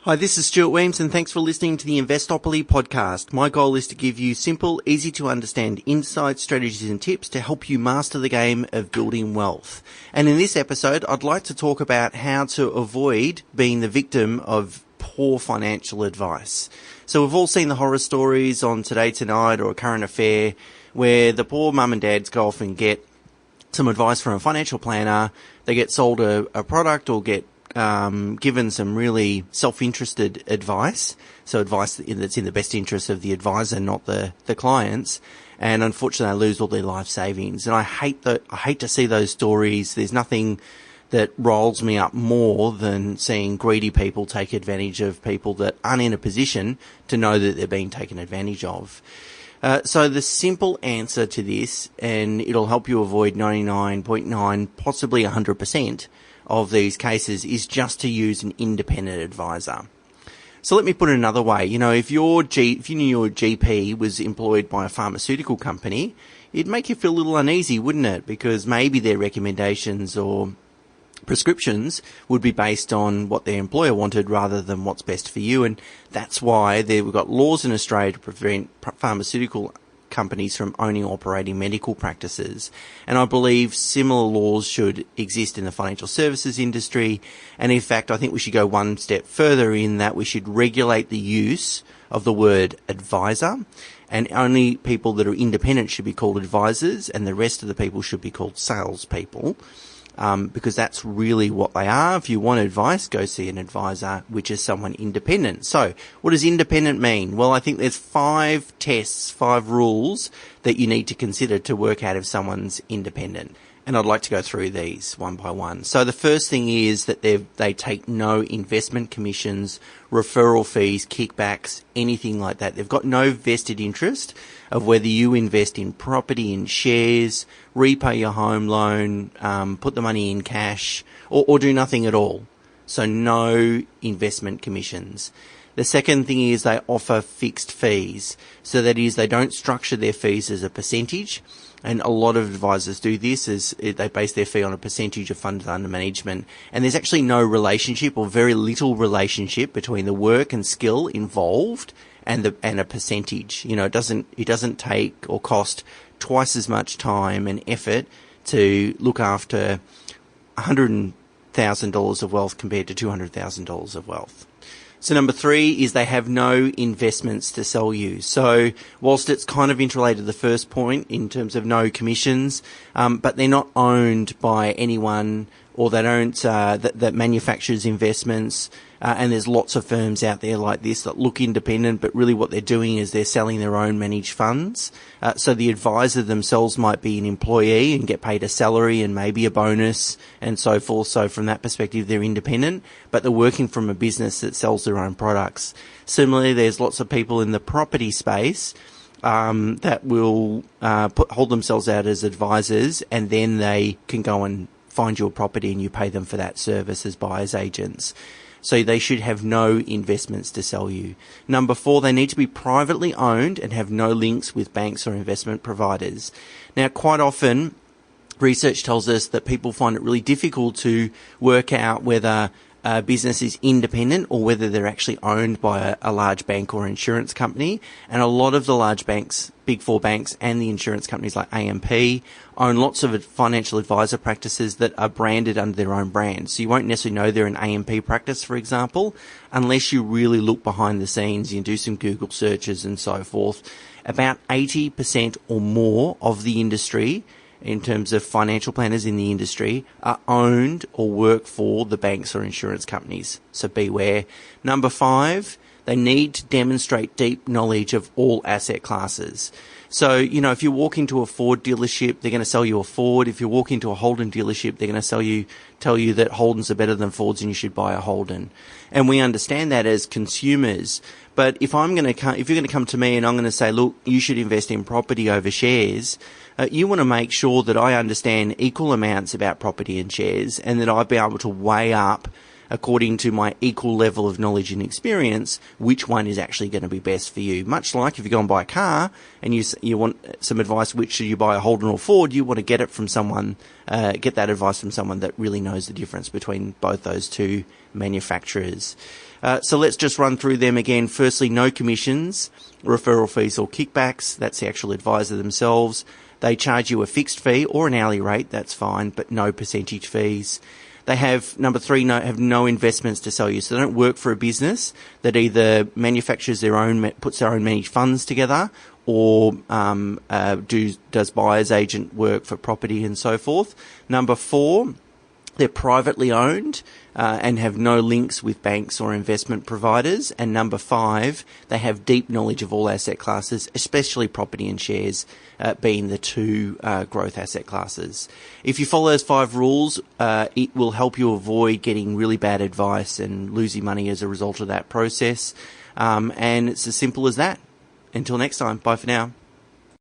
Hi, this is Stuart Weems and thanks for listening to the Investopoly podcast. My goal is to give you simple, easy to understand insights, strategies and tips to help you master the game of building wealth. And in this episode, I'd like to talk about how to avoid being the victim of poor financial advice. So we've all seen the horror stories on Today Tonight or A Current Affair where the poor mum and dads go off and get some advice from a financial planner. They get sold a product or get given some really self-interested advice, so advice that's in the best interest of the advisor, not the clients, and unfortunately they lose all their life savings. And I hate to see those stories. There's nothing that rolls me up more than seeing greedy people take advantage of people that aren't in a position to know that they're being taken advantage of. So the simple answer to this, and it'll help you avoid 99.9, possibly 100% of these cases, is just to use an independent advisor. So let me put it another way. If you knew your GP was employed by a pharmaceutical company, it'd make you feel a little uneasy, wouldn't it? Because maybe their recommendations or prescriptions would be based on what their employer wanted rather than what's best for you. And that's why we've got laws in Australia to prevent pharmaceutical companies from owning or operating medical practices. And I believe similar laws should exist in the financial services industry. And in fact, I think we should go one step further in that we should regulate the use of the word advisor, and only people that are independent should be called advisors and the rest of the people should be called salespeople. Because that's really what they are. If you want advice, go see an advisor, which is someone independent. So what does independent mean? Well, I think there's 5 tests, 5 rules that you need to consider to work out if someone's independent. And I'd like to go through these one by one. So the first thing is that they take no investment commissions, referral fees, kickbacks, anything like that. They've got no vested interest of whether you invest in property, in shares, repay your home loan, put the money in cash, or do nothing at all. So no investment commissions. The second thing is they offer fixed fees. So that is, they don't structure their fees as a percentage. And a lot of advisors do this, as they base their fee on a percentage of funds under management. And there's actually no relationship or very little relationship between the work and skill involved and a percentage. It doesn't take or cost twice as much time and effort to look after $100,000 of wealth compared to $200,000 of wealth. So number 3 is they have no investments to sell you. So whilst it's kind of interrelated to the first point in terms of no commissions, but they're not owned by anyone, or they don't that manufactures investments. And there's lots of firms out there like this that look independent, but really what they're doing is they're selling their own managed funds. So the advisor themselves might be an employee and get paid a salary and maybe a bonus and so forth. So from that perspective, they're independent, but they're working from a business that sells their own products. Similarly, there's lots of people in the property space that will hold themselves out as advisors, and then they can go and find your property and you pay them for that service as buyer's agents. So they should have no investments to sell you. Number 4, they need to be privately owned and have no links with banks or investment providers. Now, quite often, research tells us that people find it really difficult to work out whether a business is independent or whether they're actually owned by a large bank or insurance company. And a lot of the large banks, Big 4 banks, and the insurance companies like AMP own lots of financial advisor practices that are branded under their own brand. So you won't necessarily know they're an AMP practice, for example, unless you really look behind the scenes, you do some Google searches and so forth. About 80% or more of the industry, in terms of financial planners in the industry, are owned or work for the banks or insurance companies. So beware. Number 5, they need to demonstrate deep knowledge of all asset classes. So, if you walk into a Ford dealership, they're going to sell you a Ford. If you walk into a Holden dealership, they're going to tell you that Holdens are better than Fords and you should buy a Holden. And we understand that as consumers. But if you're going to come to me and I'm going to say, look, you should invest in property over shares, you want to make sure that I understand equal amounts about property and shares, and that I'll be able to weigh up according to my equal level of knowledge and experience, which one is actually going to be best for you. Much like if you go and buy a car and you want some advice, which should you buy, a Holden or Ford, you want to get it from someone, get that advice from someone that really knows the difference between both those two manufacturers. So let's just run through them again. Firstly, no commissions, referral fees or kickbacks. That's the actual advisor themselves. They charge you a fixed fee or an hourly rate, that's fine, but no percentage fees. They have, number three, have no investments to sell you. So they don't work for a business that either manufactures puts their own managed funds together, or does buyer's agent work for property and so forth. Number four, they're privately owned and have no links with banks or investment providers. And number five, they have deep knowledge of all asset classes, especially property and shares, being the two growth asset classes. If you follow those 5 rules, it will help you avoid getting really bad advice and losing money as a result of that process. And it's as simple as that. Until next time, bye for now.